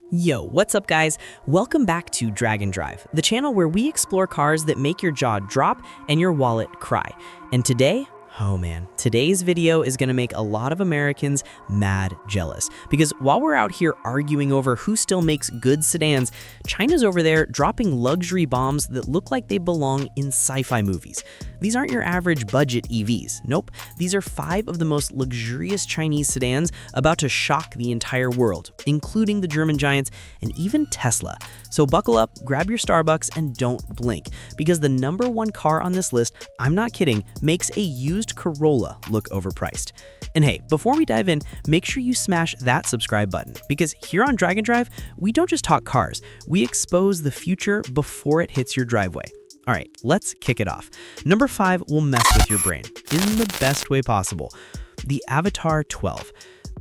Yo, what's up guys? Welcome back to Drag and Drive, the channel where we explore cars that make your jaw drop and your wallet cry. And today, oh man, today's video is gonna make a lot of Americans mad jealous. Because while we're out here arguing over who still makes good sedans, China's over there dropping luxury bombs that look like they belong in sci-fi movies. These aren't your average budget EVs. Nope, these are 5 of the most luxurious Chinese sedans about to shock the entire world, including the German giants and even Tesla. So buckle up, grab your Starbucks, and don't blink, because the #1 car on this list, I'm not kidding, makes a used Corolla look overpriced. And hey, before we dive in, make sure you smash that subscribe button, because here on Drag and Drive, we don't just talk cars, we expose the future before it hits your driveway. All right, let's kick it off. Number 5 will mess with your brain in the best way possible. The AVATR 12.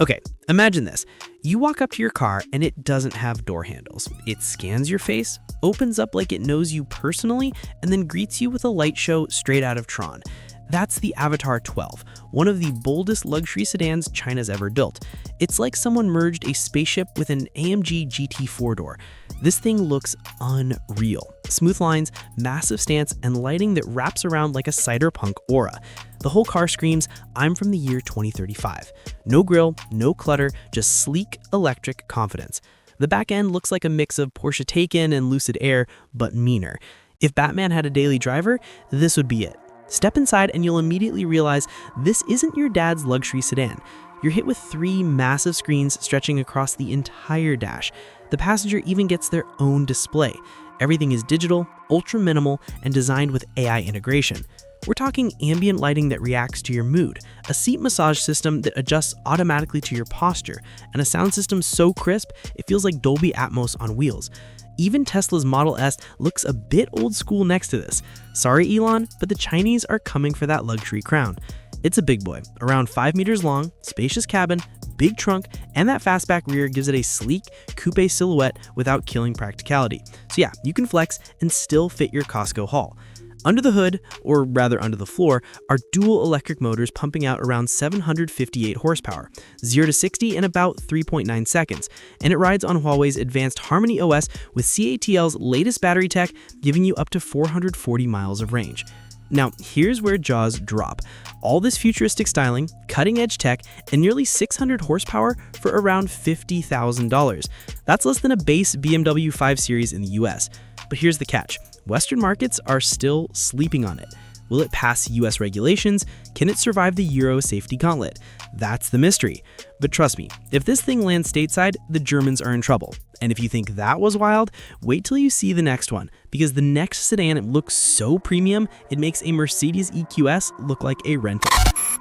Okay, imagine this. You walk up to your car and it doesn't have door handles. It scans your face, opens up like it knows you personally, and then greets you with a light show straight out of Tron. That's the AVATR 12, one of the boldest luxury sedans China's ever built. It's like someone merged a spaceship with an AMG GT 4-door. This thing looks unreal. Smooth lines, massive stance, and lighting that wraps around like a cyberpunk aura. The whole car screams, I'm from the year 2035. No grille, no clutter, just sleek, electric confidence. The back end looks like a mix of Porsche Taycan and Lucid Air, but meaner. If Batman had a daily driver, this would be it. Step inside and you'll immediately realize this isn't your dad's luxury sedan. You're hit with 3 massive screens stretching across the entire dash. The passenger even gets their own display. Everything is digital, ultra minimal, and designed with AI integration. We're talking ambient lighting that reacts to your mood, a seat massage system that adjusts automatically to your posture, and a sound system so crisp it feels like Dolby Atmos on wheels. Even Tesla's Model S looks a bit old school next to this. Sorry Elon, but the Chinese are coming for that luxury crown. It's a big boy, around 5 meters long, spacious cabin, big trunk, and that fastback rear gives it a sleek, coupe silhouette without killing practicality. So yeah, you can flex and still fit your Costco haul. Under the hood, or rather under the floor, are dual electric motors pumping out around 758 horsepower, 0 to 60 in about 3.9 seconds, and it rides on Huawei's advanced Harmony OS with CATL's latest battery tech, giving you up to 440 miles of range. Now, here's where jaws drop. All this futuristic styling, cutting-edge tech, and nearly 600 horsepower for around $50,000. That's less than a base BMW 5 Series in the US. But here's the catch. Western markets are still sleeping on it. Will it pass US regulations? Can it survive the Euro safety gauntlet? That's the mystery. But trust me, if this thing lands stateside, the Germans are in trouble. And if you think that was wild, wait till you see the next one, because the next sedan looks so premium, it makes a Mercedes EQS look like a rental.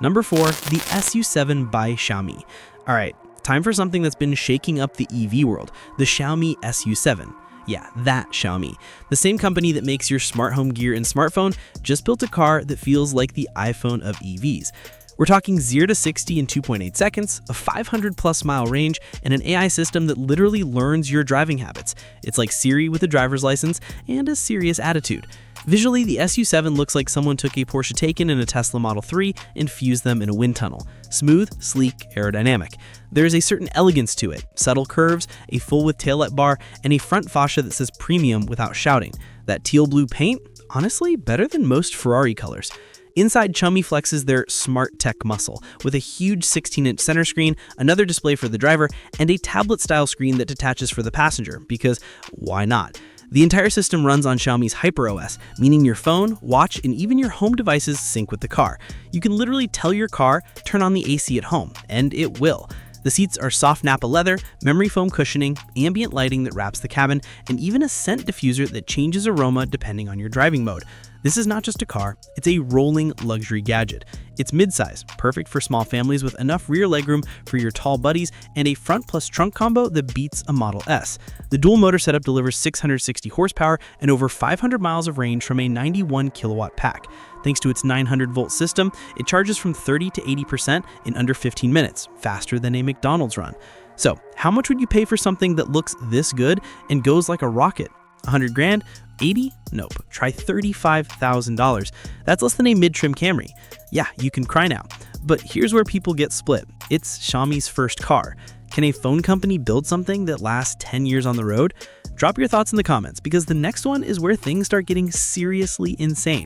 Number 4, the SU7 by Xiaomi. All right, time for something that's been shaking up the EV world, the Xiaomi SU7. Yeah, that Xiaomi. The same company that makes your smart home gear and smartphone just built a car that feels like the iPhone of EVs. We're talking 0 to 60 in 2.8 seconds, a 500+ mile range, and an AI system that literally learns your driving habits. It's like Siri with a driver's license and a serious attitude. Visually, the SU7 looks like someone took a Porsche Taycan and a Tesla Model 3 and fused them in a wind tunnel. Smooth, sleek, aerodynamic. There is a certain elegance to it, subtle curves, a full-width taillight bar, and a front fascia that says premium without shouting. That teal blue paint, honestly, better than most Ferrari colors. Inside, Xiaomi flexes their smart tech muscle with a huge 16-inch center screen, another display for the driver, and a tablet-style screen that detaches for the passenger, because why not? The entire system runs on Xiaomi's HyperOS, meaning your phone, watch, and even your home devices sync with the car. You can literally tell your car, turn on the AC at home, and it will. The seats are soft Nappa leather, memory foam cushioning, ambient lighting that wraps the cabin, and even a scent diffuser that changes aroma depending on your driving mode. This is not just a car, it's a rolling luxury gadget. It's midsize, perfect for small families with enough rear legroom for your tall buddies, and a front plus trunk combo that beats a Model S. The dual motor setup delivers 660 horsepower and over 500 miles of range from a 91 kilowatt pack. Thanks to its 900-volt system, it charges from 30 to 80% in under 15 minutes, faster than a McDonald's run. So, how much would you pay for something that looks this good and goes like a rocket? 100 grand? 80? Nope. Try $35,000. That's less than a mid-trim Camry. Yeah, you can cry now. But here's where people get split. It's Xiaomi's first car. Can a phone company build something that lasts 10 years on the road? Drop your thoughts in the comments, because the next one is where things start getting seriously insane.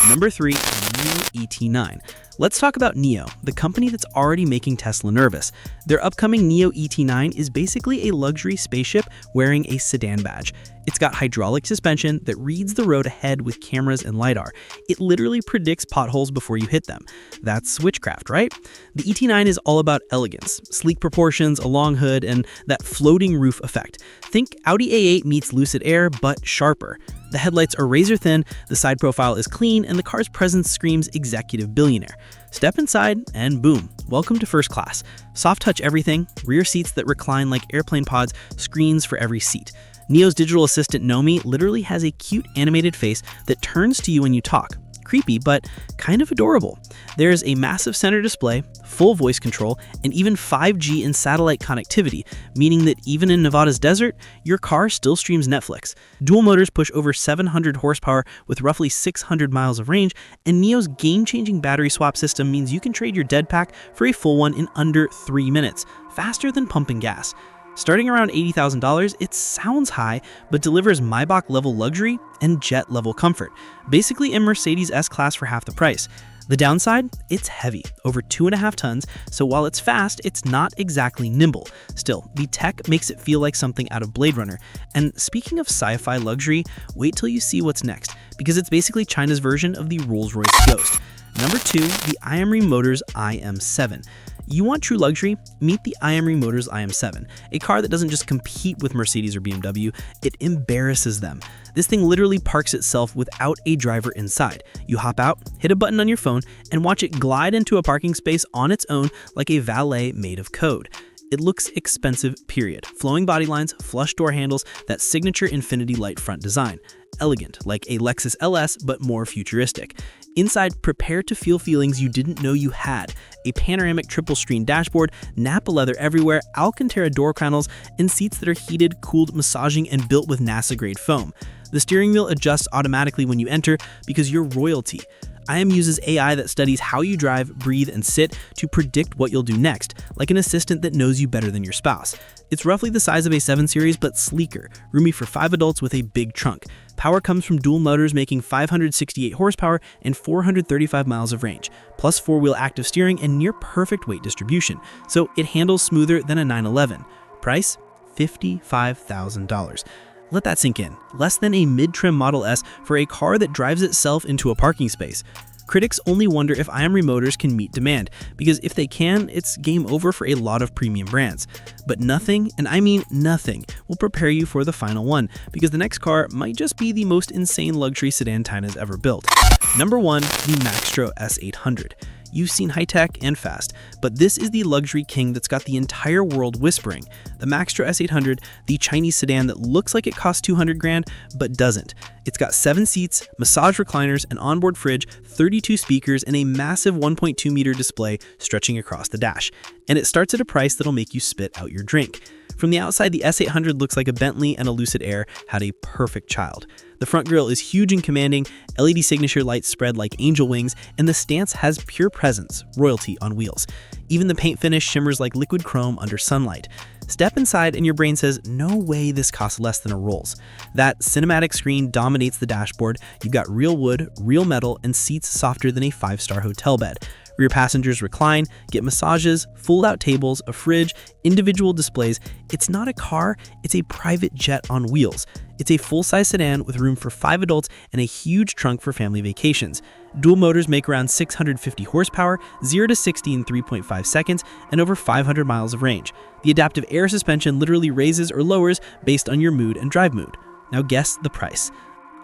Number 3, Nio ET9. Let's talk about Nio, the company that's already making Tesla nervous. Their upcoming Nio ET9 is basically a luxury spaceship wearing a sedan badge. It's got hydraulic suspension that reads the road ahead with cameras and LiDAR. It literally predicts potholes before you hit them. That's witchcraft, right? The ET9 is all about elegance, sleek proportions, a long hood, and that floating roof effect. Think Audi A8 meets Lucid Air, but sharper. The headlights are razor thin, the side profile is clean, and the car's presence screams executive billionaire. Step inside, and boom, welcome to first class. Soft touch everything, rear seats that recline like airplane pods, screens for every seat. Nio's digital assistant Nomi literally has a cute animated face that turns to you when you talk. Creepy, but kind of adorable. There's a massive center display, full voice control, and even 5G and satellite connectivity, meaning that even in Nevada's desert, your car still streams Netflix. Dual motors push over 700 horsepower with roughly 600 miles of range, and Nio's game-changing battery swap system means you can trade your dead pack for a full one in under 3 minutes, faster than pumping gas. Starting around $80,000, it sounds high, but delivers Maybach level luxury and jet level comfort, basically a Mercedes S-Class for half the price. The downside? It's heavy, over 2.5 tons, so while it's fast, it's not exactly nimble. Still, the tech makes it feel like something out of Blade Runner. And speaking of sci-fi luxury, wait till you see what's next, because it's basically China's version of the Rolls-Royce Ghost. Number 2, the IMRI Motors IM7. You want true luxury? Meet the IMRI Motors IM7, a car that doesn't just compete with Mercedes or BMW, it embarrasses them. This thing literally parks itself without a driver inside. You hop out, hit a button on your phone, and watch it glide into a parking space on its own like a valet made of code. It looks expensive, period. Flowing body lines, flush door handles, that signature infinity light front design. Elegant, like a Lexus LS, but more futuristic. Inside, prepare to feel feelings you didn't know you had. A panoramic triple-screen dashboard, Napa leather everywhere, Alcantara door panels, and seats that are heated, cooled, massaging, and built with NASA-grade foam. The steering wheel adjusts automatically when you enter because you're royalty. IM uses AI that studies how you drive, breathe, and sit to predict what you'll do next, like an assistant that knows you better than your spouse. It's roughly the size of a 7 Series, but sleeker, roomy for 5 adults with a big trunk. Power comes from dual motors making 568 horsepower and 435 miles of range, plus 4-wheel active steering and near perfect weight distribution, so it handles smoother than a 911. Price? $55,000. Let that sink in. Less than a mid-trim Model S for a car that drives itself into a parking space. Critics only wonder if IMRI Motors can meet demand, because if they can, it's game over for a lot of premium brands. But nothing, and I mean nothing, will prepare you for the final one, because the next car might just be the most insane luxury sedan China's ever built. Number 1, the Maxro S800. You've seen high-tech and fast, but this is the luxury king that's got the entire world whispering. The Maextro S800, the Chinese sedan that looks like it costs 200 grand, but doesn't. It's got 7 seats, massage recliners, an onboard fridge, 32 speakers, and a massive 1.2-meter display stretching across the dash. And it starts at a price that'll make you spit out your drink. From the outside, the S800 looks like a Bentley and a Lucid Air had a perfect child. The front grille is huge and commanding, LED signature lights spread like angel wings, and the stance has pure presence, royalty on wheels. Even the paint finish shimmers like liquid chrome under sunlight. Step inside and your brain says, no way this costs less than a Rolls. That cinematic screen dominates the dashboard. You've got real wood, real metal, and seats softer than a 5-star hotel bed. Rear passengers recline, get massages, fold-out tables, a fridge, individual displays. It's not a car, it's a private jet on wheels. It's a full-size sedan with room for 5 adults and a huge trunk for family vacations. Dual motors make around 650 horsepower, 0 to 60 in 3.5 seconds, and over 500 miles of range. The adaptive air suspension literally raises or lowers based on your mood and drive mood. Now guess the price.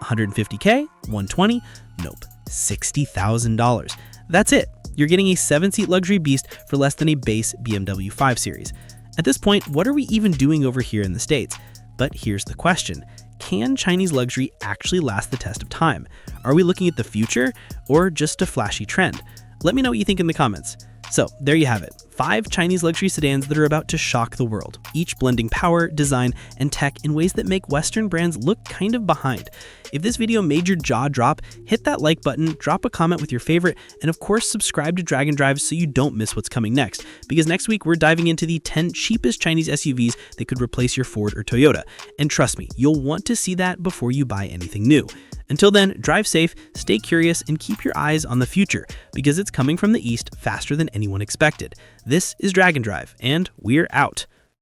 $150K? $120? Nope. $60,000. That's it. You're getting a 7-seat luxury beast for less than a base BMW 5 Series. At this point, what are we even doing over here in the States? But here's the question. Can Chinese luxury actually last the test of time? Are we looking at the future or just a flashy trend? Let me know what you think in the comments. So there you have it, 5 Chinese luxury sedans that are about to shock the world, each blending power, design, and tech in ways that make Western brands look kind of behind. If this video made your jaw drop, hit that like button, drop a comment with your favorite, and of course subscribe to Dragon Drive so you don't miss what's coming next, because next week we're diving into the 10 cheapest Chinese SUVs that could replace your Ford or Toyota. And trust me, you'll want to see that before you buy anything new. Until then, drive safe, stay curious, and keep your eyes on the future, because it's coming from the east faster than anyone expected. This is Dragon Drive, and we're out.